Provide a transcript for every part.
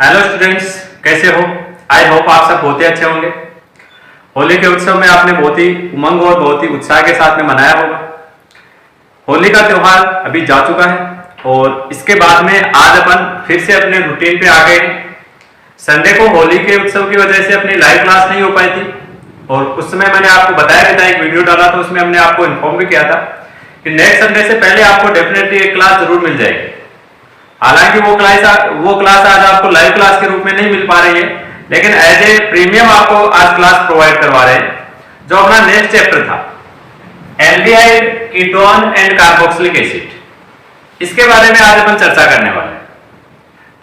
Hello students, कैसे हो? I hope आप सब बहुत ही अच्छे होंगे। होली के उत्सव में आपने बहुत ही उमंग और बहुत ही उत्साह के साथ में मनाया होगा। होली का त्योहार अभी जा चुका है और इसके बाद में आज अपन फिर से अपने रूटीन पे आ गए। संडे को होली के उत्सव की वजह से अपनी लाइव क्लास नहीं हो पाई थी और उस समय मैंने आपको बताया भी था, एक वीडियो डाला था, उसमें हमने आपको इन्फॉर्म भी किया था कि नेक्स्ट संडे से पहले आपको डेफिनेटली एक क्लास जरूर मिल जाएगी। हालांकि वो क्लास आज आपको लाइव क्लास के रूप में नहीं मिल पा रही है, लेकिन एज ए प्रीमियम आपको आज क्लास प्रोवाइड करवा रहे हैं। जो अपना नेक्स्ट चैप्टर था aldehyde, ketone and carboxylic acid, इसके बारे में आज अपन चर्चा करने वाले हैं।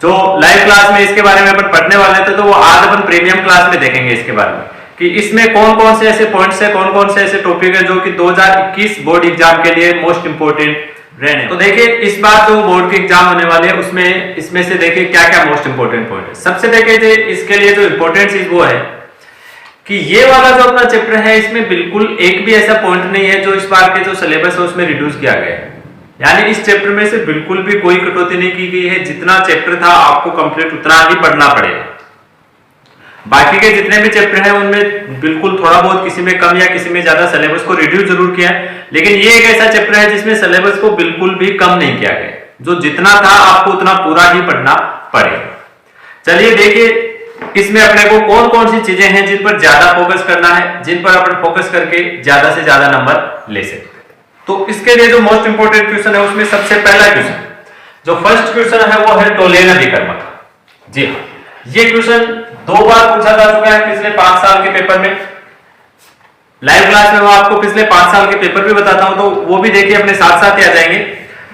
जो लाइव क्लास में इसके बारे में अपन पढ़ने वाले थे, तो वो आज अपन प्रीमियम क्लास में देखेंगे इसके बारे में कि इसमें कौन कौन से ऐसे पॉइंट्स है, कौन कौन से ऐसे टॉपिक है जो कि 2021 बोर्ड एग्जाम के लिए मोस्ट इंपोर्टेंट रहने। तो देखिए, इस बार जो बोर्ड के एग्जाम होने वाले हैं उसमें इसमें से देखिए क्या क्या मोस्ट इंपोर्टेंट पॉइंट है। सबसे देखिए इसके लिए जो इंपोर्टेंट चीज वो है कि ये वाला जो अपना चैप्टर है, इसमें बिल्कुल एक भी ऐसा पॉइंट नहीं है जो इस बार के जो सिलेबस है उसमें रिड्यूस किया गया है। यानी इस चैप्टर में से बिल्कुल भी कोई कटौती नहीं की गई है। जितना चैप्टर था आपको कंप्लीट उतना ही पढ़ना पड़ेगा। बाकी के जितने भी चैप्टर हैं उनमें बिल्कुल थोड़ा बहुत किसी में कम या किसी में ज्यादा सिलेबस को रिड्यूस जरूर किया है, लेकिन ये एक ऐसा चैप्टर है जिसमें सिलेबस को बिल्कुल भी कम नहीं किया गया। जो जितना था आपको उतना पूरा ही पढ़ना पड़ेगा। चलिए देखिए, इसमें अपने को कौन कौन सी चीजें हैं जिन पर ज्यादा फोकस करना है, जिन पर अपन फोकस करके ज्यादा से ज्यादा नंबर ले सकते हैं। तो इसके लिए जो मोस्ट इंपोर्टेंट क्वेश्चन है उसमें सबसे पहला क्वेश्चन, जो फर्स्ट क्वेश्चन है वो है टोलेन अभिकर्मक। जी हाँ, ये क्वेश्चन 2 बार पूछा जा चुका है पिछले 5 साल के पेपर में। लाइव क्लास में मैं आपको पिछले 5 साल के पेपर भी बताता हूं, तो वो भी देखिए अपने साथ साथ ही आ जाएंगे।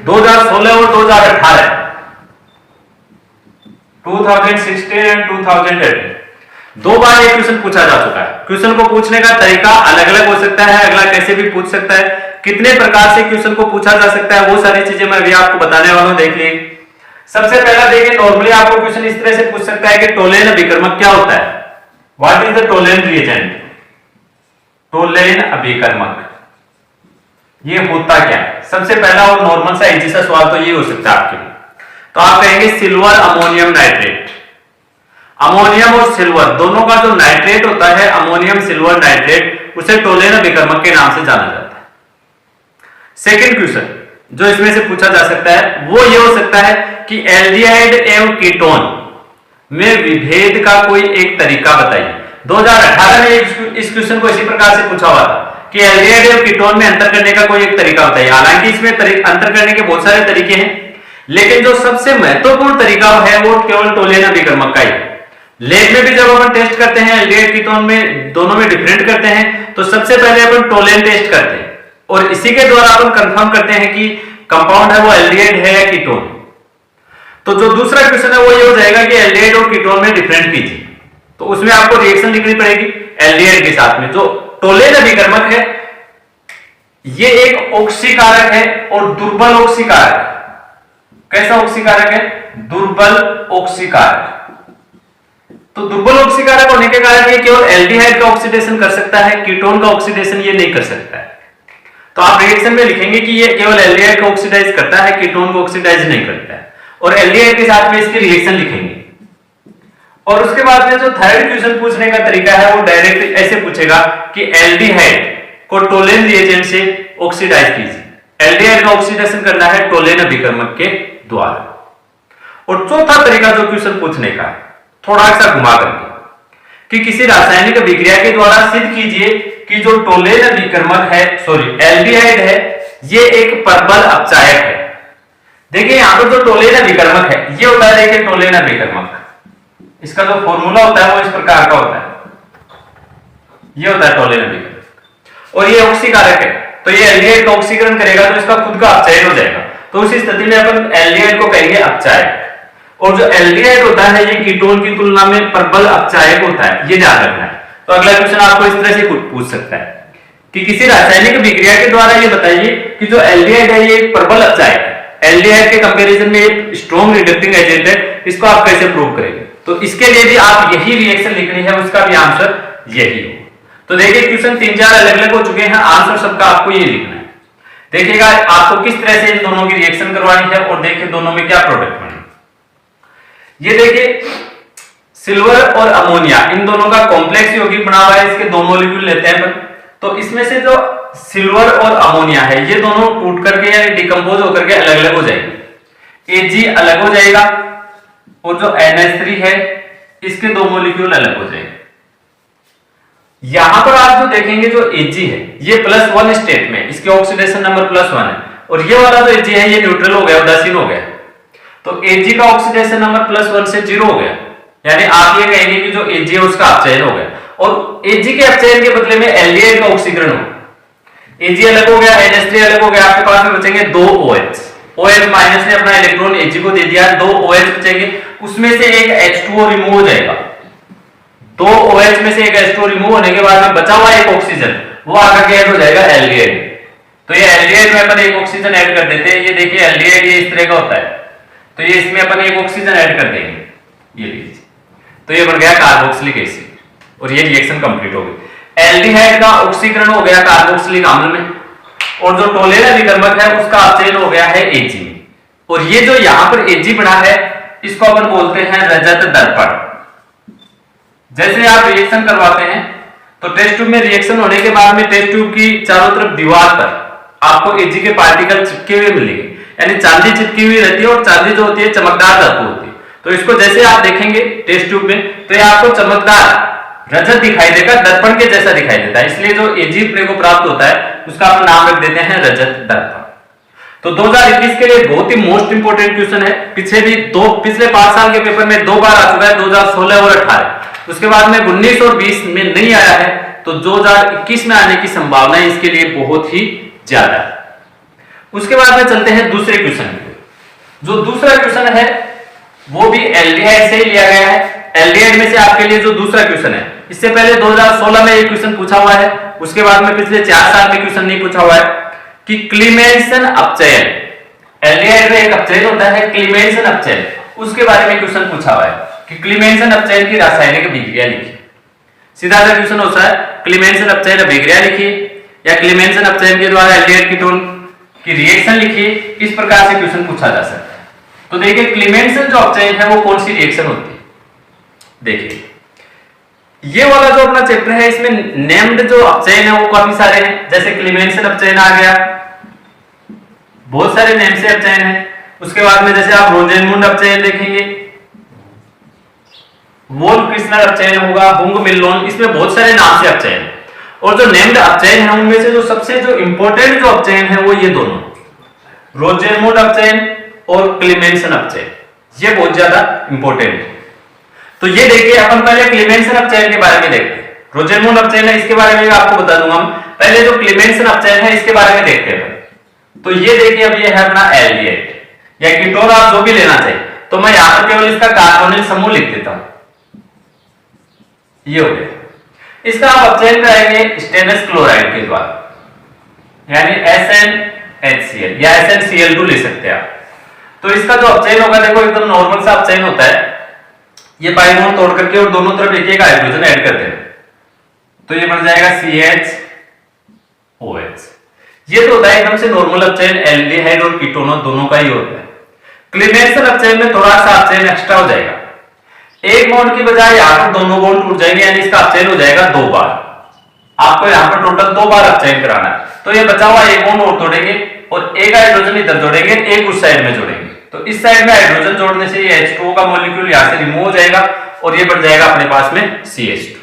2016 और 2018, 2016 एंड 2018 2 बार ये क्वेश्चन पूछा जा चुका है। क्वेश्चन को पूछने का तरीका अलग अलग हो सकता है, अगला कैसे भी पूछ सकता है, कितने प्रकार से क्वेश्चन को पूछा जा सकता है, वो सारी चीजें मैं अभी आपको बताने वाला हूं। देख लीजिए, सबसे पहला देखिए, नॉर्मली आपको क्वेश्चन इस तरह से पूछ सकता है कि टोलेन अभिकर्मक क्या होता है। What is the Tollens reagent? Tollens अभिकर्मक ये होता क्या है? सबसे पहला और नॉर्मल सा इजी सा सवाल तो ये हो सकता है आपके लिए। तो आप कहेंगे सिल्वर अमोनियम नाइट्रेट। अमोनियम और सिल्वर दोनों का जो नाइट्रेट होता है, अमोनियम सिल्वर नाइट्रेट, उसे टोलेन अभिकर्मक के नाम से जाना जाता है। सेकेंड क्वेश्चन जो इसमें से पूछा जा सकता है वो ये हो सकता है कि एल्डिहाइड एवं कीटोन में विभेद का कोई एक तरीका बताइए। 2018 में इस क्वेश्चन को इसी प्रकार से पूछा हुआ था कि एल्डिहाइड एवं कीटोन में अंतर करने का कोई एक तरीका बताइए। हालांकि इसमें अंतर करने के बहुत सारे तरीके हैं, लेकिन जो सबसे महत्वपूर्ण तरीका है वो केवल टोलेन अभिकर्मक का ही। लैब में भी जब अपन टेस्ट करते हैं एल्डिहाइड कीटोन में, दोनों में डिफरेंट करते हैं, तो सबसे पहले अपन टोलेन टेस्ट करते हैं और इसी के द्वारा अपन कंफर्म करते हैं कि कंपाउंड है वो एल्डिहाइड है या कीटोन। तो जो दूसरा क्वेश्चन है वो ये हो जाएगा कि एल्डिहाइड और कीटोन में डिफरेंट कीजिए। तो उसमें आपको रिएक्शन लिखनी पड़ेगी एल्डिहाइड के साथ में। जो टोलेन अभिकर्मक है ये एक ऑक्सीकारक है और दुर्बल ऑक्सीकारक। कैसा ऑक्सीकारक है? दुर्बल ऑक्सीकारक। तो दुर्बल ऑक्सीकारक होने के कारण ये केवल एल्डिहाइड का ऑक्सीडेशन कर सकता है, कीटोन का ऑक्सीडेशन ये नहीं कर सकता है। तो आप रिएक्शन में लिखेंगे कि ये केवल एल्डिहाइड को ऑक्सीडाइज करता है, कीटोन को ऑक्सीडाइज नहीं करता है, और एल्डिहाइड के साथ में इसकी रिएक्शन लिखेंगे। और उसके बाद में जो थर्ड क्वेश्चन पूछने का तरीका है वो डायरेक्ट ऐसे पूछेगा कि एल्डिहाइड को टोलेन रिएजेंट से ऑक्सीडाइज कीजिए। एल्डिहाइड का ऑक्सीडेशन करना है टोलेन अभिकर्मक के द्वारा। और चौथा तरीका जो क्वेश्चन पूछने का है थोड़ा सा घुमा करके कि किसी रासायनिक अभिक्रिया के द्वारा सिद्ध कीजिए कि जो टोलेन अभिकर्मक है, एल्डिहाइड है, ये एक परबल अपचायक है। देखिए यहां पर जो टोलेन अभिकर्मक है ये होता है, देखिए टोलेन अभिकर्मक, इसका जो फॉर्मूला होता है वो इस प्रकार का होता है, ये होता है टोलेन अभिकर्मक। और ये ऑक्सीकारक है, तो ये एल्डिहाइड का ऑक्सीकरण करेगा तो इसका खुद का अपचायक हो जाएगा। तो उस स्थिति में अपन एल्डिहाइड को कहेंगे अपचायक। और जो एल्डिहाइड होता है ये कीटोन की तुलना में प्रबल अपचायक होता है, ये ध्यान रखना है। तो अगला क्वेश्चन आपको इस तरह से पूछ सकता है कि किसी रासायनिक अभिक्रिया के द्वारा ये बताइए कि जो एल्डिहाइड है ये एक प्रबल अपचायक है, एल्डिहाइड के कंपैरिजन में एक स्ट्रॉन्ग रिडक्टिंग एजेंट है, इसको आप कैसे प्रूव करेंगे। तो इसके लिए भी आप यही रिएक्शन लिखनी है, उसका भी आंसर यही हो। तो देखिए क्वेश्चन 3-4 अलग अलग हो चुके हैं, आंसर सबका आपको ये लिखना है। देखिएगा आपको किस तरह से इन दोनों की रिएक्शन करवानी है और देखिए दोनों में क्या प्रोडक्ट बने। ये देखिए सिल्वर और अमोनिया इन दोनों का कॉम्प्लेक्स यौगिक बना हुआ है, इसके दो मॉलिक्यूल लेते हैं अपन। तो इसमें से जो सिल्वर और अमोनिया है ये दोनों टूट करके या डिकम्पोज होकर के अलग अलग हो जाएंगे। Ag अलग हो जाएगा और जो NH3 है इसके दो मॉलिक्यूल अलग हो जाएंगे। यहां पर आप जो देखेंगे जो Ag है ये +1 स्टेट में, इसके ऑक्सीडेशन नंबर +1 है, और ये वाला जो Ag है ये न्यूट्रल हो गया, उदासीन हो गया। तो Ag का ऑक्सीडेशन नंबर +1 से 0 हो गया, यानी आप ये कहेंगे कि जो Ag है उसका अपचयन हो गया, और Ag के अपचयन के बदले में एल्डिहाइड का ऑक्सीकरण हो। Ag अलग हो गया, NH3 अलग हो गया, आपके पास में बचेंगे 2 OH। OH माइनस ने अपना इलेक्ट्रॉन Ag को दे दिया, 2 OH बचेंगे, उसमें से एक H2O रिमूव हो जाएगा। 2 OH में से एक H2O रिमूव होने के बाद में बचा हुआ एक ऑक्सीजन वो आकर के ऐड हो जाएगा एल्डिहाइड। तो ये एल्डिहाइड में अपन एक ऑक्सीजन ऐड कर देते हैं। ये देखिए एल्डिहाइड ये इस तरह का होता है, तो ये इसमें अपन एक ऑक्सीजन ऐड कर देंगे, ये लीजिए, तो ये बन गया कार्बोक्सिलिक एसिड और ये रिएक्शन कंप्लीट हो गई। एल्डिहाइड का ऑक्सीकरण हो गया कार्बोक्सिलिक अम्ल में, और जो टोलेरा विकर्मक है उसका अपचयन हो गया है Ag में, और ये जो यहां पर Ag बना है इसको अपन बोलते हैं रजत दर्पण। जैसे आप रिएक्शन करवाते हैं तो टेस्ट ट्यूब में रिएक्शन होने के बाद में टेस्ट ट्यूब की चारों तरफ दीवार पर आपको Ag के पार्टिकल चिपके हुए मिलेंगे, यानी चांदी चिपकी हुई रहती है, और चांदी जो होती है चमकदार धातु होती है। तो इसको जैसे आप देखेंगे टेस्ट ट्यूब में तो ये आपको चमकदार रजत दिखाई देगा, दर्पण के जैसा दिखाई देता है, इसलिए जो Ag प्रे को प्राप्त होता है उसका अपन नाम रख देते हैं रजत दर्पण। तो 2021 के लिए बहुत ही मोस्ट इंपोर्टेंट क्वेश्चन है। पिछले 5 साल के पेपर में 2 बार आ चुका है, 2016 और 18। उसके बाद में 19 और 20 में नहीं आया है, तो 2021 में आने की संभावना इसके लिए बहुत ही ज्यादा है। उसके बाद में चलते हैं दूसरे क्वेश्चन पे। जो दूसरा क्वेश्चन है वो भी एल्डिहाइड से ही लिया गया है। एल्डिहाइड में से आपके लिए जो दूसरा क्वेश्चन है, इससे पहले 2016 में एक क्वेश्चन पूछा हुआ है, उसके बाद में पिछले 4 साल में क्वेश्चन नहीं पूछा हुआ है कि क्लीमेंसन अपचयन, एल्डिहाइड में एक अपचयन होता है क्लीमेंसन अपचयन, उसके बारे में क्वेश्चन पूछा हुआ है कि क्लीमेंसन अपचयन की रासायनिक अभिक्रिया लिखिए। सीधा सा क्वेश्चन होता है क्लीमेंसन अपचयन अभिक्रिया लिखिए, या क्लीमेंसन अपचयन के द्वारा एल्डिहाइड कीटोन की रिएक्शन लिखिए। इस प्रकार से क्वेश्चन पूछा जा सकता है। तो देखिए क्लीमेंसन जो अपचयन है वो कौन सी रिएक्शन होती है। देखिए ये वाला जो अपना चैप्टर है इसमें नेम्ड जो अपचयन है वो काफी सारे हैं, जैसे क्लीमेंसन अपचयन आ गया, बहुत सारे नेम से अपचयन है। उसके बाद में जैसे आप रोजेनमुंड अपचयन देखेंगे, वोल्फ क्रिस्नर अपचयन होगा, हुंग मिल्लोन, इसमें बहुत सारे नाम से अपचयन है। और जो नेम्ड अपचयन है उनमें से जो सबसे जो इंपॉर्टेंट जो अपचयन है वो ये दोनों, रोजेनमुंड अपचयन और क्लीमेंसन अपचयन, ये बहुत ज्यादा इंपॉर्टेंट है। तो ये देखिए अपन पहले क्लीमेंसन अपचयन के बारे में देखते हैं। रोजेनमुंड अपचयन है इसके बारे में आपको बता दूंगा हम, पहले जो क्लीमेंसन अपचयन है इसके बारे में देखते हैं। तो ये देखिए अब ये है अपना एल्डिहाइड या कीटोन, आप जो भी लेना चाहिए, तो मैं यहां पर केवल इसका कार्बोनिल समूह लिख देता हूं, ये हो गया। इसका आप अपचयन कराएंगे स्टेनलेस क्लोराइड के द्वारा, यानी SnHCl या SnCl2 ले सकते हैं आप। तो इसका जो अपचयन होगा देखो एकदम नॉर्मल सा अपचयन होता है, ये पाई बॉन्ड तोड़ करके और दोनों तरफ एक एक हाइड्रोजन ऐड करते हैं, तो ये बन जाएगा CHOH। ये तो होता है एकदम से नॉर्मल अपचयन, एल्डिहाइड और कीटोन दोनों का ही होता है। क्लीमेंसन अपचयन में थोड़ा सा अपचयन एक्स्ट्रा हो जाएगा, एक बॉन्ड की बजाय यहां पर दोनों बॉन्ड टूट जाएंगे, यानी इसका अपचयन हो जाएगा 2 बार। आपको यहां पर टोटल 2 बार अपचयन कराना है, तो ये बचा हुआ एक बॉन्ड और तोड़ेंगे और एक हाइड्रोजन इधर जोड़ेंगे, एक उस साइड में जोड़ेंगे। तो इस साइड में हाइड्रोजन जोड़ने से ये H2O का मॉलिक्यूल यहां से रिमूव हो जाएगा और ये बन जाएगा अपने पास में CH2।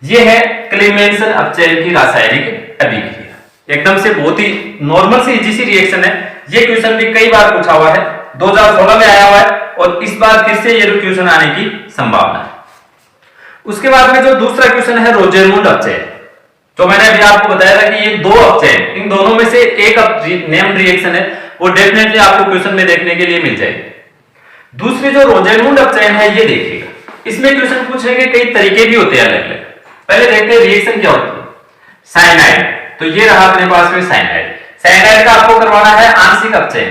ये है क्लीमेंसन अपचयन की रासायनिक अभिक्रिया, एकदम से बहुत ही नॉर्मल सी इजी सी रिएक्शन है। ये क्वेश्चन भी कई बार पूछा हुआ है, 2016 में आया हुआ है और इस बार फिर से ये क्वेश्चन आने की संभावना है। उसके बाद में जो दूसरा क्वेश्चन है रोजेनमुंड अपचयन, तो मैंने अभी आपको बताया था कि ये 2 अपचयन, इन दोनों में से एक नेम्ड रिएक्शन है, वो डेफिनेटली आपको क्वेश्चन में देखने के लिए मिल जाएगी। दूसरी जो रोजेनमुंड अपचयन है ये देखिएगा, इसमें क्वेश्चन पूछेंगे कई तरीके भी होते हैं अलग अलग। पहले देखते हैं रिएक्शन क्या होती है। साइनाइड, तो ये रहा अपने पास में साइनाइड। साइनाइड का आपको करवाना है आंशिक अपचयन,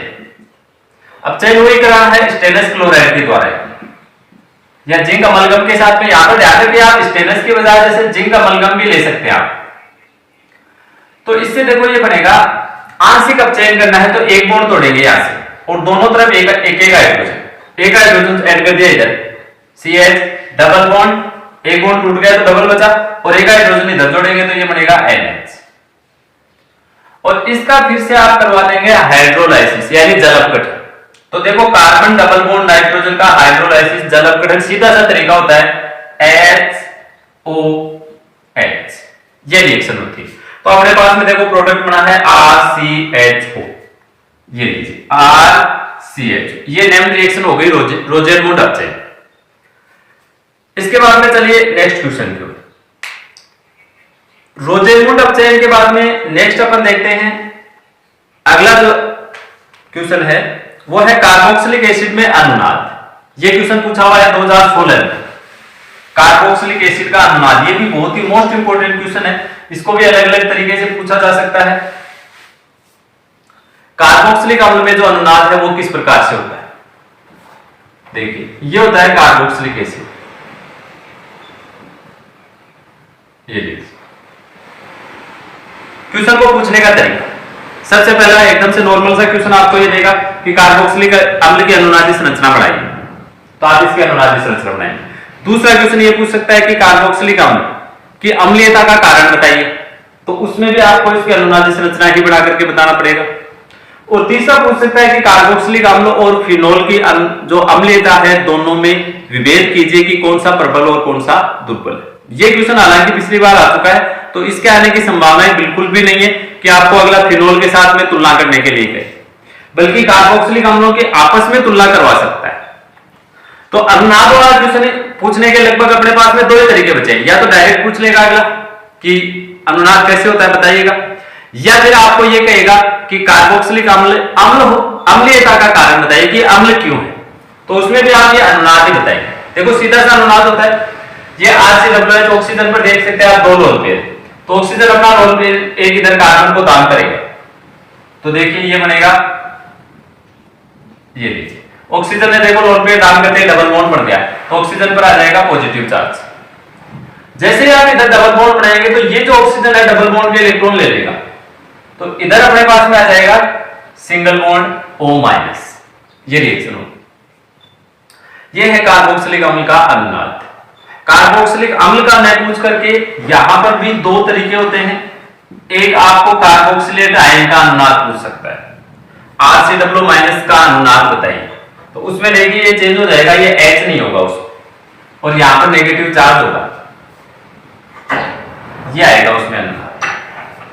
अपचयन वही कराना है स्टेनलेस क्लोराइड के द्वारा या जिंक अमलगम के साथ में। यहां पर ध्यान रखिए आप स्टेनलेस की बजाय जैसे जिंक अमलगम भी ले सकते हैं आप। तो इससे देखो ये बनेगा, आंशिक अपचयन करना है तो एक बॉन्ड तोड़ेंगे यहां से और दोनों तरफ एक हाइड्रोजन ऐड कर दिया इधर CH डबल बॉन्ड, एक बॉन्ड टूट गया तो डबल बचा और एक हाइड्रोजन इधर जोड़ेंगे तो ये बनेगा NH। और इसका फिर से आप करवा देंगे हाइड्रोलाइसिस यानी जल अपघटन। तो देखो कार्बन डबल बॉन्ड नाइट्रोजन का हाइड्रोलाइसिस जल अपघटन सीधा सा तरीका होता है HOH, ये रिएक्शन होती है। तो अपने पास में देखो प्रोडक्ट बना है RCHO, ये लीजिए RCHO, ये नेम्ड रिएक्शन हो गई रोजेनमुंड अपचयन। इसके बाद में चलिए नेक्स्ट क्वेश्चन की ओर। रोजेनमुंड अपचयन के बाद में नेक्स्ट अपन देखते हैं अगला जो क्वेश्चन है वो है कार्बोक्सिलिक एसिड में अनुनाद। ये क्वेश्चन पूछा हुआ है 2016 में, कार्बोक्सिलिक एसिड का अनुनाद। ये भी बहुत ही मोस्ट इंपोर्टेंट क्वेश्चन है, इसको भी अलग अलग तरीके से पूछा जा सकता है। कार्बोक्सिलिक अम्ल में जो अनुनाद है वो किस प्रकार से होता है? देखिए ये होता है कार्बोक्सिलिक एसिड, ये देखिए क्वेश्चन को पूछने का तरीका। सबसे पहला एकदम से नॉर्मल सा क्वेश्चन आपको ये देगा कि कार्बोक्सिलिक अम्ल की अनुनादी संरचना बढ़ाइए, तो आप इसकी अनुनादी संरचना बनाएंगे। दूसरा क्वेश्चन ये पूछ सकता है कि कार्बोक्सिलिक अम्ल की अम्लीयता का कारण बताइए, तो उसमें भी आपको इसकी अनुनादी संरचना ही बढ़ा करके बताना पड़ेगा। और तीसरा पूछ सकता है कि कार्बोक्सिलिक अम्ल और फिनोल की जो अम्लीयता है दोनों में विभेद कीजिए कि कौन सा प्रबल और कौन सा दुर्बल है। ये क्वेश्चन हालांकि पिछली बार आ चुका है, तो इसके आने की संभावनाएं बिल्कुल भी नहीं है कि आपको अगला फिनोल के साथ में तुलना करने के लिए कहे, बल्कि कार्बोक्सिलिक अम्लों के आपस में तुलना करवा सकता है। तो अनुनाद वाला क्वेश्चन पूछने के लगभग अपने पास में दो ही तरीके बचे, या तो डायरेक्ट पूछ लेगा अगला कि अनुनाद कैसे होता है बताइएगा, या फिर आपको ये कहेगा कि कार्बोक्सिलिक अम्लीयता का कारण बताइए कि अम्ल क्यों है, तो उसमें भी आप ये अनुनाद ही बताइए। देखो सीधा सा अनुनाद होता है, ये RCOH ऑक्सीजन पर देख सकते हैं आप 2 लोल पेयर, तो ऑक्सीजन अपना लोल पेयर एक इधर कार्बन को दान करेगा, तो देखिए ये बनेगा, ये लीजिए ऑक्सीजन ने देखो लोल पेयर दान करते डबल बॉन्ड बन गया, तो ऑक्सीजन पर आ जाएगा पॉजिटिव चार्ज। जैसे ही आप इधर डबल बॉन्ड बनाएंगे तो ये जो ऑक्सीजन है डबल बॉन्ड के इलेक्ट्रॉन ले लेगा, तो इधर अपने पास में आ जाएगा सिंगल बॉन्ड O-, ये रिएक्शन होगी। ये है कार्बोक्सिलिक अम्ल का अनुनाद। कार्बोक्सिलिक अम्ल का न पूछ करके यहां पर भी 2 तरीके होते हैं। एक आपको कार्बोक्सिलेट आयन का अनुनाद पूछ सकता है, RCOO- का अनुनाद बताइए, तो उसमें देखिए ये चेंज हो जाएगा, ये H नहीं होगा उसको, और यहां पर नेगेटिव चार्ज होगा, ये आएगा उसमें अनुनाद।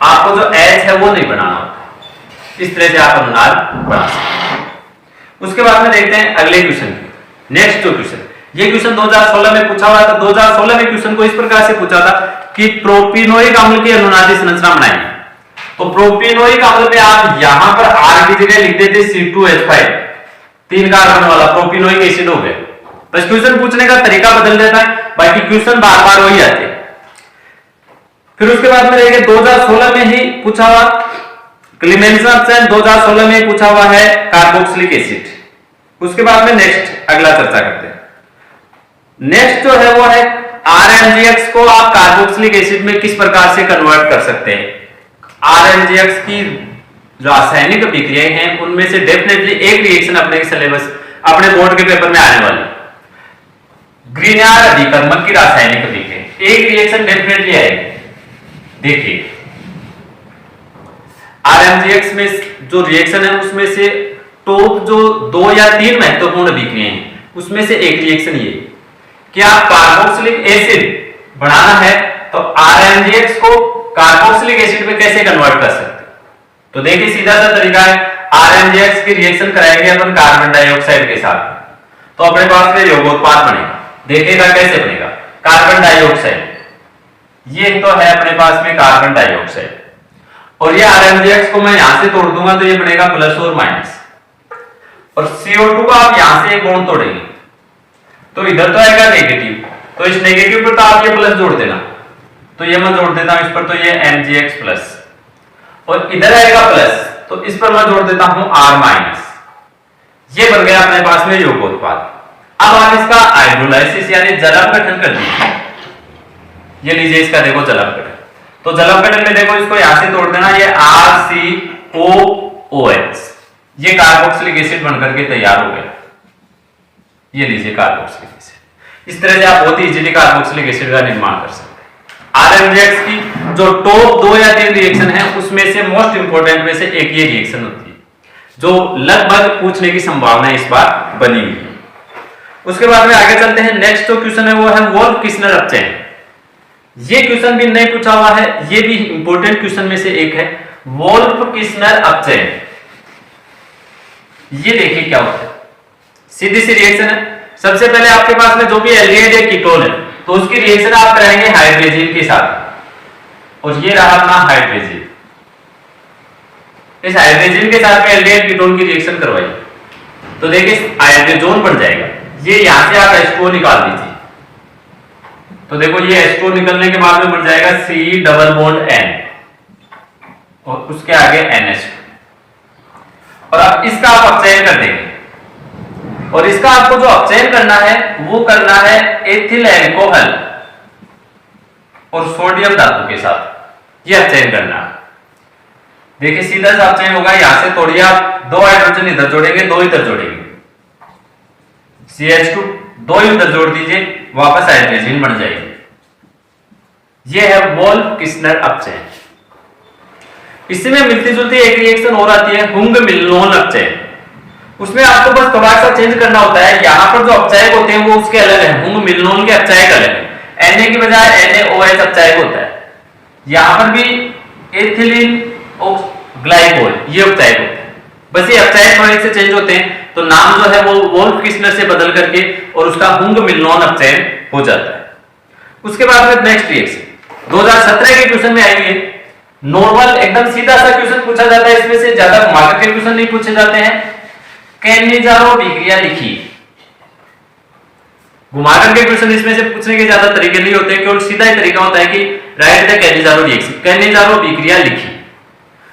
आपको जो H है वो नहीं बनाना होता, इस तरह से आप अनुनाद बना सकते हैं। उसके बाद में देखते हैं अगले क्वेश्चन, नेक्स्ट जो क्वेश्चन, ये क्वेश्चन 2016 में पूछा हुआ था। 2016 में क्वेश्चन को इस प्रकार से पूछा था कि प्रोपिनोइक अम्ल की अनुनादी संरचना बनाइए। तो प्रोपिनोइक अम्ल में आप यहां पर R की जगह लिख देते C2H5, 3 कार्बन वाला प्रोपिनोइक एसिड हो गया। बस क्वेश्चन पूछने का तरीका बदल देता है, बाकी क्वेश्चन बार बार वही आते हैं। फिर उसके बाद में देखिए 2016 में ही पूछा हुआ क्लीमेंसन अपचयन, 2016 में पूछा हुआ है कार्बोक्सिलिक एसिड। उसके बाद में नेक्स्ट अगला चर्चा करते हैं। नेक्स्ट जो है वो है RMGX को आप कार्बोक्सिलिक एसिड में किस प्रकार से कन्वर्ट कर सकते हैं। RMGX की रासायनिक अभिक्रियाएं हैं, उनमें से डेफिनेटली एक रिएक्शन अपने सिलेबस अपने बोर्ड के पेपर में आने वाली, ग्रीनयार अधिकर्मक की रासायनिक अभिक्रिया, एक रिएक्शन डेफिनेटली आएगी। देखिए RMGX में जो रिएक्शन है उसमें से टॉप जो 2 या 3 महत्वपूर्ण अभिक्रियाएं हैं उसमें से एक रिएक्शन ये कि आप कार्बोक्सिलिक एसिड बनाना है तो RMGX को कार्बोक्सिलिक एसिड में कैसे कन्वर्ट कर सकते हैं। तो देखिए सीधा सा तरीका है, RMGX की रिएक्शन कराएंगे अपन कार्बन डाइऑक्साइड के साथ, तो अपने पास में यौगोत्पाद बनेगा। देखिएगा कैसे बनेगा, कार्बन डाइऑक्साइड, ये तो है अपने पास में कार्बन डाइऑक्साइड, और ये RMGX को मैं यहां से तोड़ दूंगा तो ये बनेगा प्लस और माइनस, और CO2 को आप यहां से एक बॉन्ड तोड़ेंगे तो इधर तो आएगा नेगेटिव, तो इस नेगेटिव पर तो आप ये प्लस जोड़ देना, तो ये मैं जोड़ देता हूं इस पर, तो ये MgX प्लस, और इधर आएगा प्लस तो इस पर मैं जोड़ देता हूं R माइनस, ये बन गया अपने पास में यौगोत्पाद। अब आप इसका हाइड्रोलाइसिस यानी जल अपघटन कर दीजिए, ये लीजिए इसका देखो जल अपघटन, तो जल अपघटन में देखो इसको यहां से तोड़ देना, ये RCOOH, ये कार्बोक्सिलिक एसिड बनकर के तैयार हो गया, ये लीजिए कार्बोक्सिलिक एसिड। इस तरह से आप बहुत ही इजीली कार्बोक्सिलिक एसिड का निर्माण कर सकते हैं। RMDX की जो टॉप 2 या 3 रिएक्शन है उसमें से मोस्ट इंपोर्टेंट में से एक ये रिएक्शन होती है जो लगभग पूछने की संभावना इस बार बनी हुई है। उसके बाद में आगे चलते हैं। नेक्स्ट जो क्वेश्चन है वो है वोल्फ किस्नर अपचेन। ये क्वेश्चन भी नहीं पूछा हुआ है, ये भी इंपॉर्टेंट क्वेश्चन में से एक है। वोल्फ किस्नर अपचेन, ये देखिए क्या होता है। सीधी सी रिएक्शन है। सबसे पहले आपके पास में जो भी एल्डिहाइड या कीटोन है तो उसकी रिएक्शन आप कराएंगे हाइड्रोजन के साथ, और ये रहा अपना हाइड्रोजन। इस हाइड्रोजन के साथ में एल्डिहाइड कीटोन की रिएक्शन करवाइए तो देखिए हाइड्रोजन बन जाएगा। ये यहां से आप H2O निकाल दीजिए तो देखो ये H2O निकलने के बाद में बन जाएगा C डबल बॉन्ड N और उसके आगे NH, और अब इसका आप अपचयन कर देंगे। और इसका आपको जो अपचयन करना है वो करना है एथिल अल्कोहल और सोडियम धातु के साथ, ये अपचयन करना है। देखिए सीधा सा अपचयन होगा। यहां से तोड़िए आप, 2 हाइड्रोजन इधर जोड़ेंगे, 2 इधर जोड़ेंगे, CH2 2 इधर जोड़ दीजिए, वापस हाइड्रोजन बन जाएगी। ये है वोल्फ किस्नर अपचयन। इसमें मिलती जुलती एक रिएक्शन और आती है हुंग मिलनोन अपचयन। उसमें आपको बस थोड़ा सा चेंज करना होता है। यहां पर जो अपचायक होते हैं वो उसके अलग है, हुंग मिलनोन के अपचायक अलग है। Na की बजाय NaOH अपचायक होता है। यहां पर भी एथिलीन ग्लाइकोल ये अपचायक होते हैं। बस ये अपचायक थोड़े से चेंज होते हैं तो नाम जो है वो वोल्फ किस्नर से बदल करके और उसका हुंग मिलनोन अपचयन हो जाता है। उसके बाद में नेक्स्ट रिएक्शन 2017 के क्वेश्चन में आई है। नॉर्मल एकदम सीधा सा क्वेश्चन पूछा जाता है, इसमें से ज्यादा घुमाकर के क्वेश्चन नहीं पूछे जाते हैं। कैनिजारो विक्रिया लिखी। घुमाकर के क्वेश्चन इसमें से पूछने के ज्यादा तरीके नहीं होते, केवल सीधा ही तरीका होता है कि write the Cannizzaro reaction, Cannizzaro विक्रिया लिखी।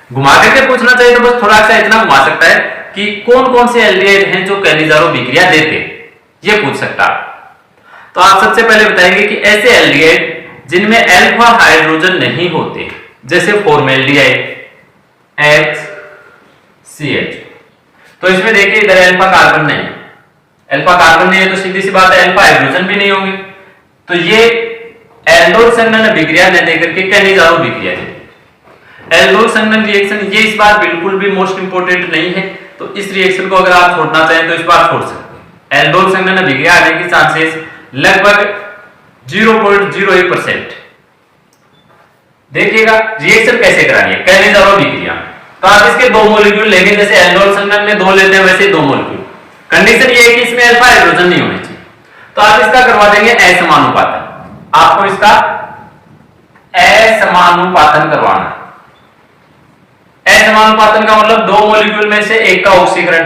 घुमाकर के पूछना चाहिए तो बस थोड़ा सा इतना घुमा सकता है कि कौन कौन से एल्डिहाइड हैं जो कैनिजारो विक्रिया देते, ये पूछ सकता है। तो आप सबसे पहले बताएंगे कि ऐसे एल्डिहाइड जिनमें अल्फा हाइड्रोजन नहीं होते, जैसे फॉर्मेल्डिहाइड HCH। तो इसमें देखिए इधर अल्फा कार्बन नहीं, अल्फा कार्बन नहीं है तो सीधी सी बात है अल्फा हाइड्रोजन भी नहीं होंगे। तो ये एल्डोल संघनन विक्रिया न देकर के कैनिजारो विक्रिया दे। एल्डोल संघनन रिएक्शन ये इस बार बिल्कुल भी मोस्ट इंपोर्टेंट नहीं है, तो इस रिएक्शन को अगर आप छोड़ना चाहें तो इस बार छोड़ सकते हैं। एल्डोल संघनन विक्रिया आने की चांसेस लगभग 0.01%। देखिएगा रिएक्शन कैसे करानी है कैनिजारो विक्रिया। तो आप इसके 2 मॉलिक्यूल लेंगे, जैसे एल्डोल संघनन में 2 लेते हैं वैसे 2 मॉलिक्यूल। कंडीशन ये है कि इसमें अल्फा हाइड्रोजन नहीं होनी चाहिए, तो आप इसका करवा देंगे असमानुपातन। आपको इसका असमानुपातन करवाना है। असमानुपातन का मतलब 2 मॉलिक्यूल में से एक का ऑक्सीकरण।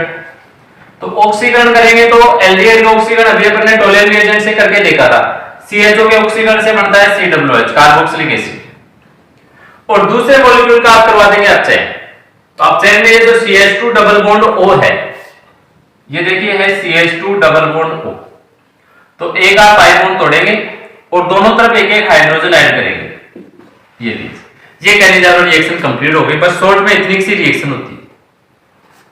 तो ऑक्सीकरण करेंगे तो एल्डिहाइड का ऑक्सीकरण अभी अपन ने टोलेन रिएजेंट से करके देखा था। CHO के ऑक्सीकरण से बनता है COH कार्बोक्सिलिक एसिड, और दूसरे मॉलिक्यूल का आप करवा देंगे अपचयन। तो अपचयन में ये जो CH2 डबल बॉन्ड O है, ये देखिए है CH2 डबल बॉन्ड O। तो एक आप पाई बॉन्ड तोड़ेंगे और दोनों तरफ एक एक हाइड्रोजन ऐड करेंगे। ये लीजिए, ये कैनिजारो रिएक्शन कंप्लीट हो गई। बस शॉर्ट में इतनी सी रिएक्शन होती है।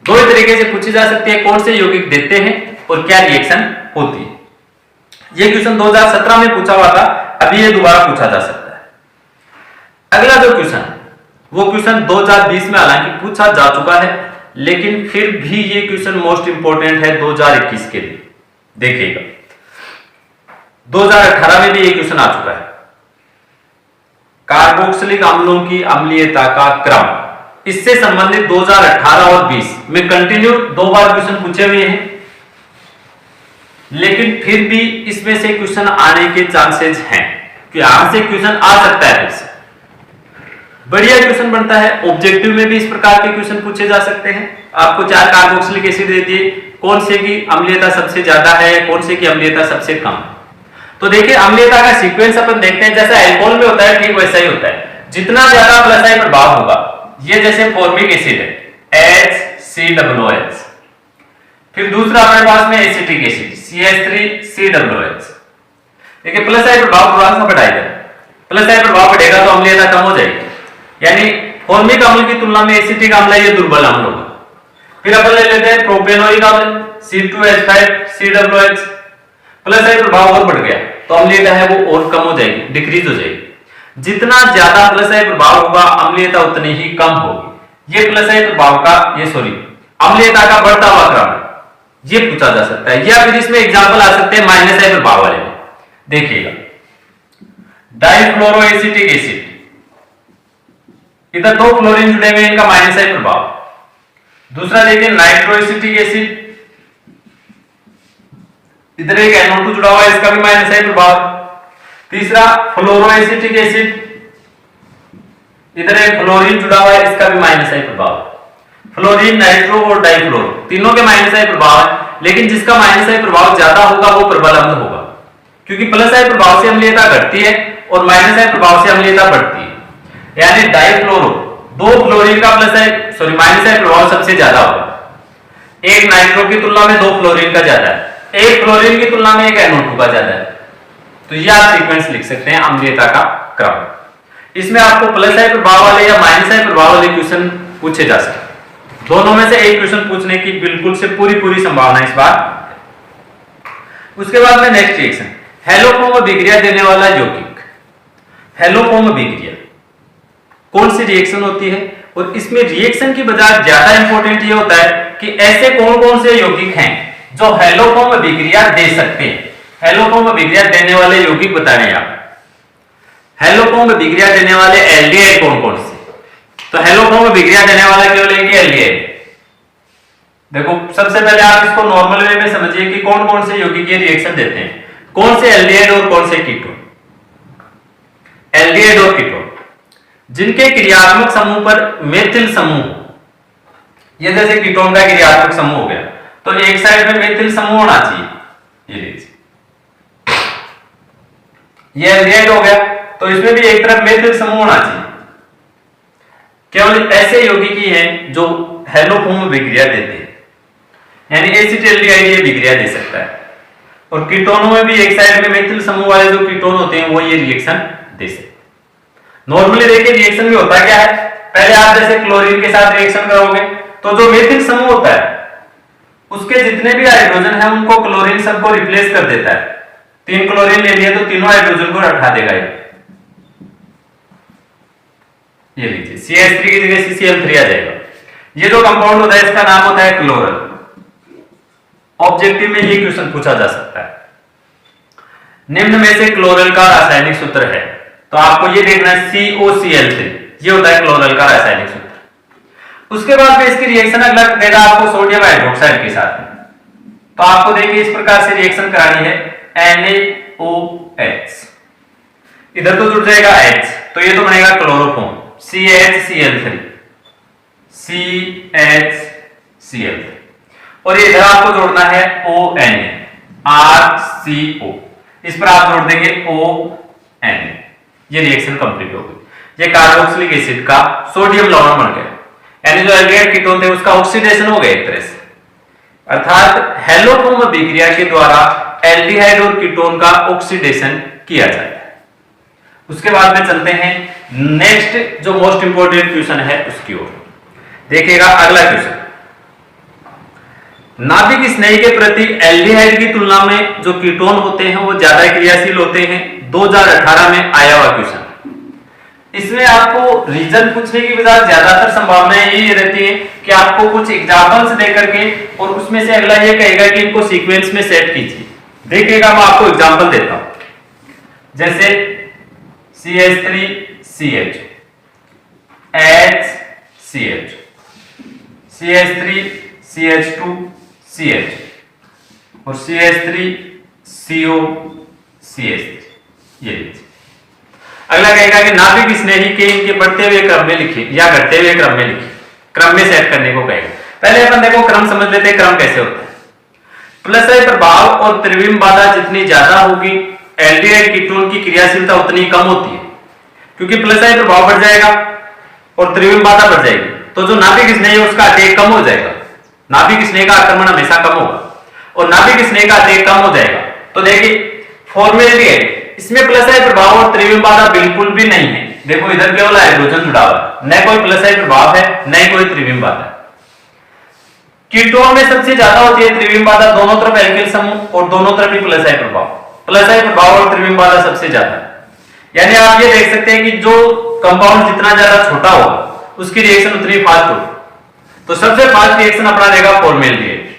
2 तरीके से पूछी जा सकती है, कौन से यौगिक देते हैं और क्या रिएक्शन होती है। ये क्वेश्चन 2017 में पूछा हुआ था, अभी ये दोबारा पूछा जा सकता है। अगला जो क्वेश्चन वो क्वेश्चन 2020 में हालांकि पूछा जा चुका है, लेकिन फिर भी ये क्वेश्चन मोस्ट इंपोर्टेंट है 2021 के लिए। देखिएगा 2018 में भी ये क्वेश्चन आ चुका है। कार्बोक्सिलिक अम्लों की अम्लीयता का क्रम, इससे संबंधित 2018 और 20 में कंटिन्यू 2 बार क्वेश्चन पूछे हुए हैं, लेकिन फिर भी इसमें से क्वेश्चन आने के चांसेस हैं कि यहां से क्वेश्चन आ सकता है। फिर से बढ़िया क्वेश्चन बनता है। ऑब्जेक्टिव में भी इस प्रकार के क्वेश्चन पूछे जा सकते हैं। आपको 4 कार्बोक्सिलिक एसिड दे दिए, कौन से की अम्लीयता सबसे ज्यादा है, कौन से की अम्लीयता सबसे कम है। तो देखिए अम्लीयता का सीक्वेंस अपन देखते हैं, जैसा अल्कोहल में होता है ठीक वैसा ही होता है। जितना ज्यादा प्लस आई प्रभाव होगा, ये जैसे फॉर्मिक एसिड है HCOH, फिर दूसरा हमारे पास में एसिटिक एसिड CH3COH। देखिए प्लस आई प्रभाव थोड़ा सा बढ़ाएगा, प्लस आई प्रभाव बढ़ेगा तो अम्लीयता कम हो जाएगी, यानी फॉर्मिक अम्ल की तुलना में एसिटिक अम्ल ये दुर्बल अम्ल होगा। फिर अपन ले लेते हैं प्रोपेनोइक अम्ल C2H5COH। प्लस आई प्रभाव और बढ़ गया तो अम्लीयता है वो और कम हो जाएगी, डिक्रीज हो जाएगी। जितना ज्यादा प्लस आई प्रभाव होगा अम्लीयता उतनी ही कम होगी। ये प्लस आई प्रभाव का अम्लीयता का बढ़ता हुआ क्रम है, ये पूछा जा सकता है। या फिर इसमें एग्जांपल आ सकते हैं माइनस आई प्रभाव वाले में। देखिएगा डाइफ्लोरोएसिटिक एसिड, इधर दो क्लोरीन जुड़े हुए, इनका माइनस आई प्रभाव। दूसरा देखिए नाइट्रोएसिटिक एसिड, इधर एक NO2 जुड़ा हुआ है, इसका भी माइनस आई प्रभाव। तीसरा फ्लोरोएसिटिक एसिड, इधर एक फ्लोरीन जुड़ा हुआ है, इसका भी माइनस आई प्रभाव। फ्लोरीन, नाइट्रो और डाइफ्लोरो तीनों के माइनस आई प्रभाव है, लेकिन जिसका माइनस आई प्रभाव ज्यादा होगा वो प्रबल अम्ल होगा, क्योंकि प्लस आई प्रभाव से अम्लीयता घटती है और माइनस आई प्रभाव से अम्लीयता बढ़ती है। यानी डाइफ्लोरो, दो फ्लोरीन का माइनस आई प्रभाव सबसे ज्यादा होगा। एक नाइट्रो की तुलना में दो फ्लोरीन का ज्यादा है, एक फ्लोरीन की तुलना में एक NO2 का ज्यादा है। तो यह आप सीक्वेंस लिख सकते हैं अम्लीयता का क्रम। इसमें आपको प्लस आई प्रभाव वाले या माइनस आई प्रभाव वाले क्वेश्चन पूछे जा सकते हैं। दोनों में से एक क्वेश्चन पूछने की बिल्कुल से पूरी संभावना इस बार। उसके बाद में नेक्स्ट रिएक्शन, हेलोफॉर्म अभिक्रिया देने वाला यौगिक। हेलोफॉर्म अभिक्रिया कौन सी रिएक्शन होती है, और इसमें रिएक्शन की बजाय ज्यादा इंपॉर्टेंट ये होता है कि ऐसे कौन कौन से यौगिक हैं जो हेलोफॉर्म अभिक्रिया दे सकते हैं। हेलोफॉर्म अभिक्रिया देने वाले यौगिक बताने आप। हेलोफॉर्म अभिक्रिया देने वाले एल्डिहाइड कौन कौन से, तो हेलोफॉर्म अभिक्रिया देने वाला केवल एक ही एल्डिहाइड। देखो सबसे पहले आप इसको नॉर्मल वे में समझिए कि कौन कौन से यौगिक ये रिएक्शन देते हैं, कौन से एल्डिहाइड और कौन से कीटोन। एल्डिहाइड और कीटोन जिनके क्रियात्मक समूह पर मेथिल समूह, ये जैसे कीटोन का क्रियात्मक समूह हो गया तो एक साइड में मेथिल समूह होना चाहिए, ये लीजिए ये एल्डिहाइड हो गया तो इसमें भी एक तरफ मेथिल समूह होना चाहिए। केवल ऐसे यौगिक ही हैं जो हेलोफॉर्म अभिक्रिया देते हैं, यानी एसिटाल्डिहाइड ये अभिक्रिया दे सकता है। और कीटोनों में भी एक साइड में मेथिल समूह वाले जो कीटोन होते हैं वो ये रिएक्शन दे सकते हैं। नॉर्मली देखिए रिएक्शन में होता क्या है, पहले आप जैसे क्लोरीन के साथ रिएक्शन करोगे तो जो मेथिल समूह होता है उसके जितने भी हाइड्रोजन है उनको क्लोरीन सबको रिप्लेस कर देता है। 3 क्लोरीन ले लिए तो तीनों हाइड्रोजन को हटा देगा ये लीजिए CH3 की जगह CCl3 आ जाएगा। ये जो कंपाउंड होता है इसका नाम होता है क्लोरल। ऑब्जेक्टिव में ये क्वेश्चन पूछा जा सकता है। निम्न में से क्लोरल का रासायनिक सूत्र है, तो आपको ये देखना है COCl3, ये होता है क्लोरल का रासायनिक सूत्र। उसके बाद में इसकी रिएक्शन अगला देगा आपको सोडियम हाइड्रोक्साइड के साथ। तो आपको देखिए इस प्रकार से रिएक्शन करानी है NaOH, इधर तो जुड़ जाएगा H, तो ये तो बनेगा क्लोरोफॉर्म CHCl3 और इधर आपको जोड़ना है ONaRCO, इस पर आप जोड़ देंगे ONa, ये रिएक्शन कंप्लीट हो गई। ये कार्बोक्सिलिक एसिड का सोडियम लवण बन गया, यानी जो एल्डिहाइड कीटोन थे उसका ऑक्सीडेशन हो गया एक तरह से। अर्थात हेलोफॉर्म अभिक्रिया के द्वारा एल्डिहाइड और कीटोन का ऑक्सीडेशन किया जाता है। उसके बाद में चलते हैं नेक्स्ट जो मोस्ट इंपोर्टेंट क्वेश्चन है उसकी ओर। देखिएगा अगला क्वेश्चन, नाभिक स्नेही के प्रति एल्डिहाइड की तुलना में जो कीटोन होते हैं वो ज्यादा क्रियाशील होते हैं। 2018 में आया हुआ क्वेश्चन। इसमें आपको रीजन पूछने की बजाय ज्यादातर संभावनाएं यही रहती है कि आपको कुछ एग्जांपल्स देकर के और उसमें से अगला ये कहेगा कि इनको सीक्वेंस में सेट कीजिए। देखिएगा मैं आपको एग्जांपल देता हूं, जैसे CH3CH HCH CH3CH2CH और CH3CO CH3, ये लीजिए। अगला कहेगा कि नाभिक स्नेही के इनके बढ़ते हुए क्रम में लिखिए या घटते हुए क्रम में लिखिए, क्रम में सेट करने को कहेगा। पहले अपन देखो क्रम समझ लेते हैं, क्रम कैसे होता है। प्लस आई प्रभाव और त्रिविम बाधा जितनी ज्यादा होगी एल्डिहाइड कीटोन की क्रियाशीलता उतनी कम होती है, क्योंकि प्लस आई प्रभाव बढ़ जाएगा और त्रिविम बाधा बढ़ जाएगी, तो जो नाभिक स्नेही है उसका अटैक कम हो जाएगा। नाभिक स्नेह का आक्रमण हमेशा कम होगा और नाभिक स्नेह का अटैक कम हो जाएगा। तो देखिए फॉर्मेल्डिहाइड, इसमें प्लस आई प्रभाव और त्रिविम बाधा बिल्कुल भी नहीं है। देखो इधर केवल हाइड्रोजन जुड़ा हुआ है, न कोई प्लस आई प्रभाव है न कोई त्रिविम बाधा है। कीटोन में सबसे ज्यादा होती है त्रिविम बाधा, दोनों तरफ एल्किल समूह और दोनों तरफ ही प्लस आई प्रभाव, प्लस आई प्रभाव और त्रिविम बाधा सबसे ज्यादा। यानी आप ये देख सकते हैं कि जो कंपाउंड जितना ज्यादा छोटा होगा उसकी रिएक्शन उतनी फास्ट होगी। तो सबसे फास्ट रिएक्शन अपना देगा फॉर्मेल्डिहाइड,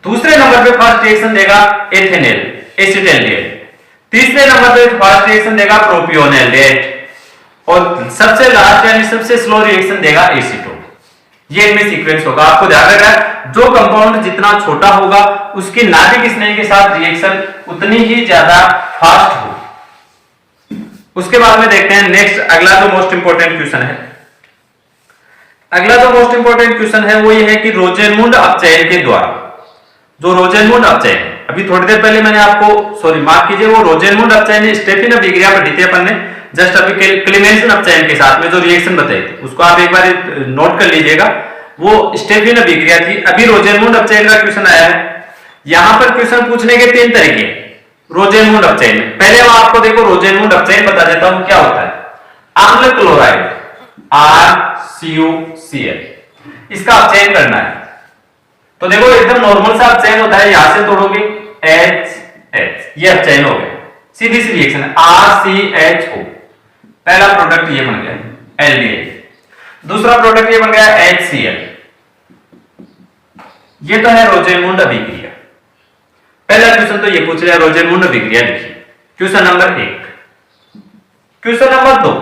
दूसरे नंबर पे फास्ट रिएक्शन देगा एथेनॉल एसिटाल्डिहाइड, तीसरे नंबर पे फास्ट रिएक्शन देगा प्रोपियोनएल्डिहाइड और सबसे लास्ट यानी सबसे स्लो रिएक्शन देगा एसीटोन। ये इनमें सीक्वेंस होगा। आपको ध्यान रखना है जो कंपाउंड जितना छोटा होगा उसकी नाभिक स्नेह के साथ रिएक्शन उतनी ही ज्यादा फास्ट होगी। उसके बाद में देखते हैं नेक्स्ट अगला जो मोस्ट इंपोर्टेंट क्वेश्चन है। अगला जो मोस्ट इंपोर्टेंट क्वेश्चन है वो ये है कि रोजेनमुंड अपचयन के द्वारा, जो रोजेनमुंड अपचयन अभी थोड़ी देर पहले मैंने आपको सॉरी माफ कीजिए वो रोजेनमुंड अपचयन स्टेफिन अभिक्रिया पढ़ी थी अपन ने जस्ट अभी क्लेमेंसन अपचयन के साथ में जो रिएक्शन बताई थी उसको आप एक बार नोट कर लीजिएगा, वो स्टेफिन अभिक्रिया थी। अभी रोजेनमुंड अपचयन का क्वेश्चन आया है। यहां पर क्वेश्चन पूछने के तीन तरीके रोजेनमुंड अपचयन में। पहले मैं आपको देखो रोजेनमुंड अपचयन बता देता हूं क्या होता है। अम्ल क्लोराइड RCOCl इसका अपचयन करना है। तो देखो एकदम नॉर्मल सा अपचयन होता है, यहां से तोड़ोगे HH ये अपचयन हो गया, सीधी सी रिएक्शन है RCHO, पहला प्रोडक्ट ये बन गया एल्डिहाइड, दूसरा प्रोडक्ट ये बन गया HCl। ये तो है रोजेनमुंड अभिक्रिया। पहला क्वेश्चन तो ये पूछ रहा है रोजेनमुंड अभिक्रिया लिखिए, क्वेश्चन नंबर 1। क्वेश्चन नंबर 2,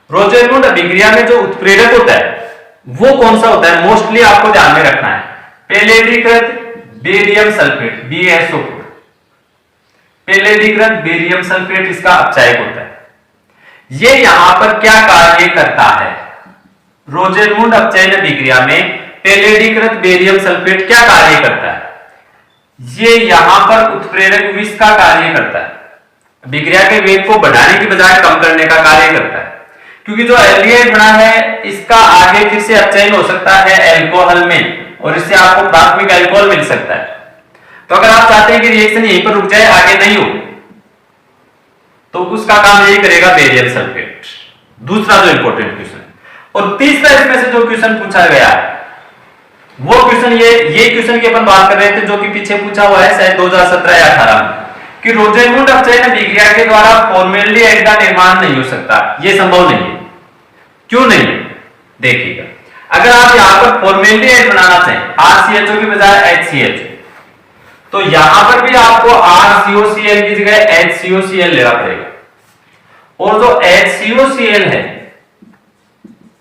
रोजेनमुंड अभिक्रिया में जो उत्प्रेरक होता है वो कौन सा होता है, मोस्टली आपको ध्यान में रखना है पैलेडीकृत बेरियम सल्फेट BaSO4, पैलेडीकृत बेरियम सल्फेट इसका अपचायक होता है। ये यहां पर क्या कार्य करता है, रोजेनमुंड अपचयन अभिक्रिया में पैलेडीकृत बेरियम सल्फेट क्या कार्य करता है, ये यहां पर उत्प्रेरक विष का कार्य करता है, अभिक्रिया के वेग को बढ़ाने की बजाय कम करने का कार्य करता है। क्योंकि जो एल्डिहाइड बना है इसका आगे फिर से अपचयन हो सकता है एल्कोहल में और इससे आपको प्राथमिक अल्कोहल मिल सकता है। तो अगर आप चाहते हैं कि रिएक्शन यहीं पर रुक जाए आगे नहीं हो तो उसका काम यही करेगा बेरियम सल्फेट। दूसरा जो इंपॉर्टेंट क्वेश्चन है और तीसरा इसमें से जो क्वेश्चन पूछा गया वो क्वेश्चन ये क्वेश्चन की अपन बात कर रहे थे जो कि पीछे पूछा हुआ है शायद 2017 या 18 में कि रोजेनमुंड अपचयन अभिक्रिया के द्वारा फॉर्मेल्डिहाइड का निर्माण नहीं हो सकता, ये संभव नहीं है। क्यों नहीं? देखिएगा, अगर आप यहां पर फॉर्मेल्डिहाइड बनाना चाहें RCHO की बजाय HCHO तो यहां पर भी आपको RCOCl की जगह HCOCl लेना पड़ेगा और जो HCOCl है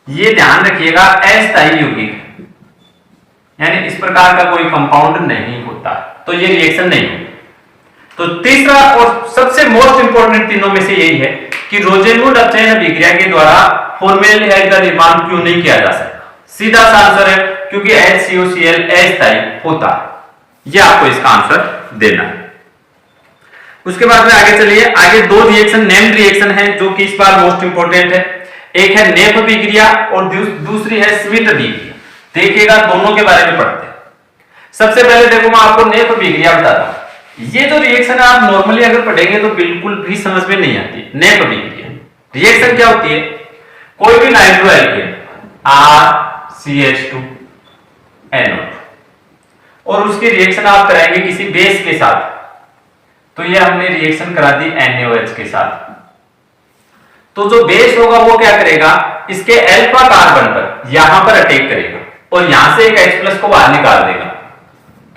ये ध्यान रखिएगा अस्थायी यौगिक है, यानी इस प्रकार का कोई कंपाउंड नहीं होता, तो ये रिएक्शन नहीं होगी। तो तीसरा और सबसे मोस्ट इंपोर्टेंट तीनों में से यही है कि रोजेनमुंड अपचयन अभिक्रिया के द्वारा फॉर्मेल्डिहाइड का निर्माण क्यों नहीं किया जा सकता। सीधा सा आंसर है क्योंकि HCOCl अस्थायी होता है, यह आपको इसका आंसर देना है। उसके बाद में आगे चलिए, आगे दो रिएक्शन नेम्ड रिएक्शन है जो कि इस बार मोस्ट इंपोर्टेंट है। एक है नेफ अभिक्रिया और दूसरी है स्मिट अभिक्रिया। देखिएगा दोनों के बारे में पढ़ते हैं। सबसे पहले देखो मैं आपको नेफ अभिक्रिया बताता हूं। ये जो रिएक्शन है आप नॉर्मली अगर पढ़ेंगे तो बिल्कुल भी समझ में नहीं आती। नेफ अभिक्रिया रिएक्शन क्या होती है, कोई भी नाइट्रो एल्केन RCH2NO और उसकी रिएक्शन आप कराएंगे किसी बेस के साथ, तो ये हमने रिएक्शन करा दी NaOH के साथ। तो जो बेस होगा वो क्या करेगा, इसके अल्फा कार्बन पर यहां पर अटैक करेगा और यहां से एक H+ को बाहर निकाल देगा।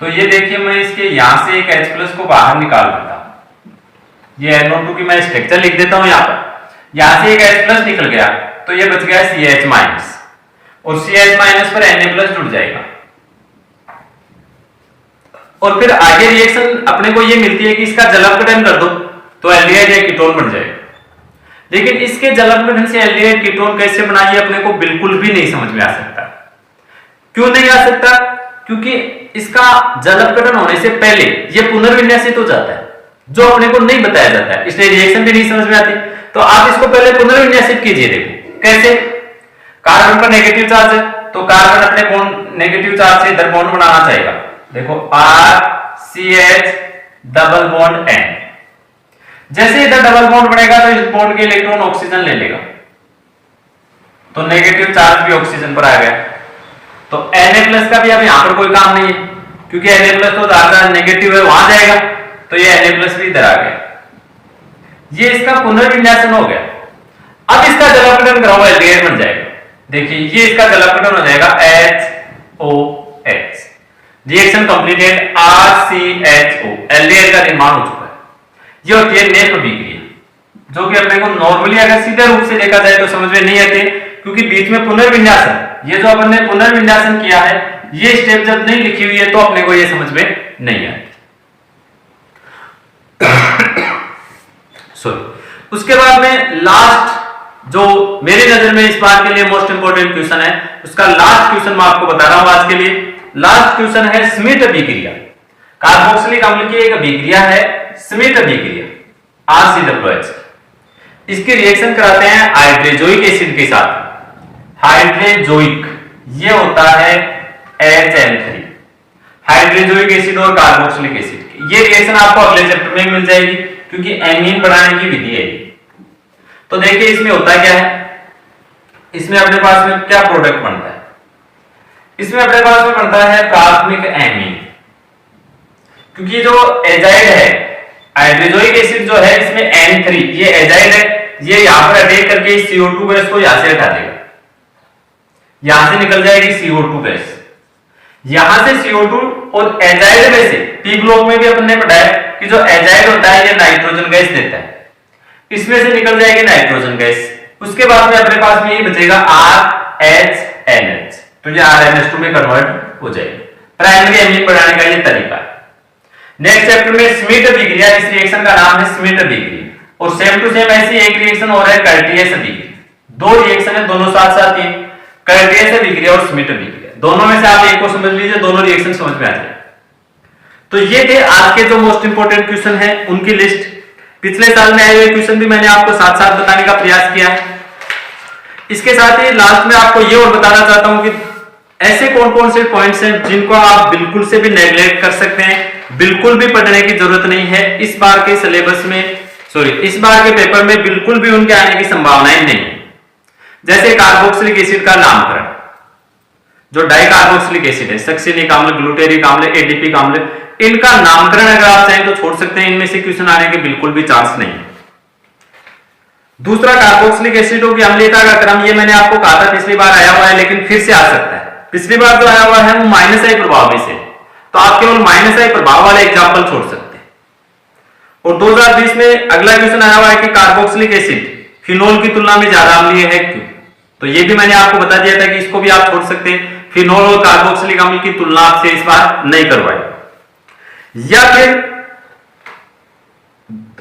तो ये देखिए मैं इसके यहां से एक H+ को बाहर निकाल देता हूं। ये NO2 की मैं स्ट्रक्चर लिख देता हूं यहां पर। यहां से एक H+ निकल गया तो ये बच गया CH- और CH- पर Na+ जुड़ जाएगा और फिर आगे रिएक्शन अपने को ये मिलती है कि इसका जलावकरण कर दो तो एल्डिहाइड या कीटोन बन जाएगा। लेकिन इसके जलावकरण से एल्डिहाइड कीटोन कैसे बना ये अपने को बिल्कुल भी नहीं समझ में आ सकता। क्यों नहीं आ सकता? क्योंकि इसका जलावकरण होने से पहले ये पुनर्विन्यासित हो जाता है जो अपने को नहीं बताया जाता है, इसलिए रिएक्शन भी नहीं समझ में आती। तो आप इसको पहले पुनर्विन्यासित कीजिए। देखो कैसे, कार्बन पर नेगेटिव चार्ज है तो कार्बन अपने बॉन्ड नेगेटिव चार्ज से इधर बॉन्ड बनाना चाहेगा। देखो RCH डबल बॉन्ड N, जैसे इधर डबल बॉन्ड बनेगा तो इस बॉन्ड के इलेक्ट्रॉन ऑक्सीजन ले लेगा तो नेगेटिव चार्ज भी ऑक्सीजन पर आ गया। तो Na+ का भी अब यहां पर कोई काम नहीं है, क्योंकि Na+ तो दाता नेगेटिव है, वहां जाएगा, तो ये Na+ भी इधर आ गया। ये इसका पुनर्विन्यासन हो गया। अब इसका जलापटन कराओ, एल्डिहाइड बन जाएगा। देखिए ये इसका जलापटन हो जाएगा HOH। Reaction completed, RCHO, aldehyde का निर्माण हो चुका है। ये होती है नेफ अभिक्रिया, जो कि अपने को नॉर्मली अगर सीधे रूप से देखा जाए तो समझ में नहीं आती, क्योंकि बीच में पुनर्विन्यासन, ये जो अपन ने पुनर्विन्यासन किया है, ये स्टेप जब नहीं लिखी हुई है तो अपने को ये समझ में नहीं आती। उसके बाद में लास्ट जो मेरी नजर में इस बार के लिए मोस्ट इंपोर्टेंट क्वेश्चन है, उसका लास्ट क्वेश्चन मैं आपको बता रहा हूं आज के लिए। लास्ट क्वेश्चन है स्मिथ अभिक्रिया। कार्बोक्सिलिक अम्ल की एक अभिक्रिया है स्मिथ अभिक्रिया, RCOH। इसकी रिएक्शन कराते हैं हाइड्रोजोइक एसिड के साथ। हाइड्रोजोइक ये होता है HN3, हाइड्रोजोइक एसिड और कार्बोक्सिलिक एसिड। ये रिएक्शन आपको अगले चैप्टर में मिल जाएगी, क्योंकि एमीन बनाने की विधि है। तो देखिए इसमें होता क्या है, इसमें अपने पास में क्या प्रोडक्ट बनता है, इसमें अपने पास में बनता है प्राथमिक एमीन, क्योंकि जो एजाइड है हाइड्रोजोइक एसिड जो है इसमें N3, ये एजाइड है, ये यहां पर अटैक करके CO2 गैस को यहां से हटा देगा, यहां से निकल जाएगी CO2 गैस। यहां से CO2 और एजाइड में से पी ब्लॉक में भी अपन ने पढ़ा है कि जो एजाइड होता है ये नाइट्रोजन गैस देता है, इसमें से निकल जाएगी नाइट्रोजन गैस। उसके बाद में अपने पास में ये बचेगा RHNH, तो ये RNH2 में कन्वर्ट हो जाएगी। प्राइमरी एमीन बनाने का ये तरीका है। नेक्स्ट चैप्टर में स्मिथ अभिक्रिया, इस रिएक्शन का नाम है स्मिथ अभिक्रिया, और सेम टू सेम ऐसी एक रिएक्शन हो रहा है कर्टियस अभिक्रिया। दो रिएक्शन है, दोनों साथ साथ ही, कर्टियस अभिक्रिया और स्मिथ अभिक्रिया। दोनों में से आप एक को समझ लीजिए, दोनों रिएक्शन समझ में आ जाए। तो ये थे आज के जो मोस्ट इंपोर्टेंट क्वेश्चन है उनकी लिस्ट। पिछले साल में आए हुए क्वेश्चन भी मैंने आपको साथ साथ बताने का प्रयास किया है। इसके साथ ही लास्ट में आपको ये और बताना चाहता हूं कि ऐसे कौन कौन से पॉइंट्स हैं जिनको आप बिल्कुल से भी नेग्लेक्ट कर सकते हैं, बिल्कुल भी पढ़ने की जरूरत नहीं है। इस बार के सिलेबस में, इस बार के पेपर में बिल्कुल भी उनके आने की संभावनाएं नहीं। जैसे कार्बोक्सिलिक एसिड का नामकरण, जो डाइकार्बोक्सिलिक एसिड है, सक्सिनिक अम्ल, ग्लूटेरिक अम्ल, एडिपिक अम्ल, इनका नामकरण अगर आप चाहें तो छोड़ सकते हैं, इनमें से क्वेश्चन आने के बिल्कुल भी चांस नहीं। दूसरा, कार्बोक्सिलिक एसिडों की अम्लीयता का क्रम, ये मैंने आपको कहा था पिछली बार आया हुआ है, लेकिन फिर से आ सकता है। पिछली बार जो आया हुआ है वो -I प्रभाव में से, तो आप केवल -I प्रभाव वाले एग्जाम्पल छोड़ सकते हैं। और 2020 में अगला क्वेश्चन आया हुआ है कि कार्बोक्सिलिक एसिड फिनोल की तुलना में ज्यादा अम्लीय है क्यों, तो ये भी मैंने आपको बता दिया था कि इसको भी आप छोड़ सकते हैं। फिनोल और कार्बोक्सिलिक अम्ल की तुलना आपसे इस बार नहीं करवाई। या फिर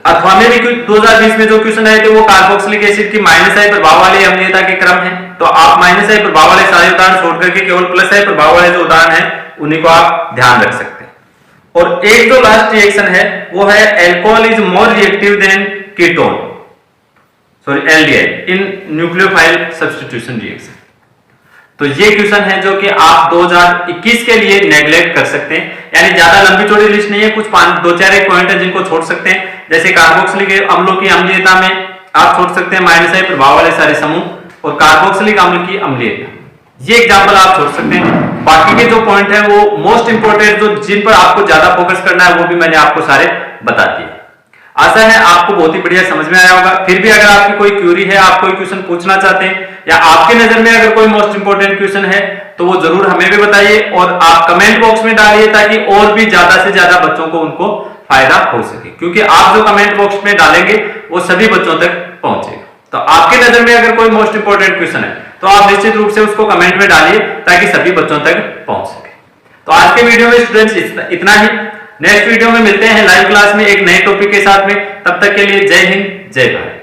अथवा में भी 2020 में जो क्वेश्चन आए थे वो कार्बोक्सिलिक एसिड की -I प्रभाव वाली अम्लीयता के क्रम है, तो आप -I प्रभाव वाले सारे उदाहरण छोड़ करके केवल +I प्रभाव वाले जो उदाहरण है उन्हीं को आप ध्यान रख सकते हैं। और एक जो लास्ट रिएक्शन है वो है alcohol is more reactive than ketone, aldehyde in nucleophile substitution reaction. तो ये क्वेश्चन है जो कि आप 2021 के लिए नेग्लेक्ट कर सकते हैं, यानी ज्यादा लंबी चौड़ी लिस्ट नहीं है, कुछ 2-4 पॉइंट है जिनको छोड़ सकते हैं। जैसे कार्बोक्सिलिक अम्लों की अम्लीयता में आप छोड़ सकते हैं -I प्रभाव वाले सारे समूह, और कार्बोक्सिलिक अम्ल की अम्लीयता, ये एग्जांपल आप छोड़ सकते हैं। बाकी के जो पॉइंट है वो मोस्ट इंपोर्टेंट, जो जिन पर आपको ज्यादा फोकस करना है वो भी मैंने आपको सारे बता दिए। आशा है आपको बहुत ही बढ़िया समझ में आया होगा। फिर भी अगर आपकी कोई क्यूरी है, आप कोई क्वेश्चन पूछना चाहते हैं, या आपके नजर में अगर कोई मोस्ट इंपोर्टेंट क्वेश्चन है तो वो जरूर हमें भी बताइए, और आप कमेंट बॉक्स में डालिए ताकि और भी ज्यादा से ज्यादा बच्चों को उनको फायदा हो सके, क्योंकि आप जो कमेंट बॉक्स में डालेंगे वो सभी बच्चों तक पहुंचेगा। तो आपके नजर में अगर कोई मोस्ट इंपोर्टेंट क्वेश्चन है तो आप निश्चित रूप से उसको कमेंट में डालिए ताकि सभी बच्चों तक पहुंच सके। तो आज के वीडियो में स्टूडेंट्स इतना ही। नेक्स्ट वीडियो में मिलते हैं लाइव क्लास में एक नए टॉपिक के साथ में। तब तक के लिए जय हिंद, जय भारत।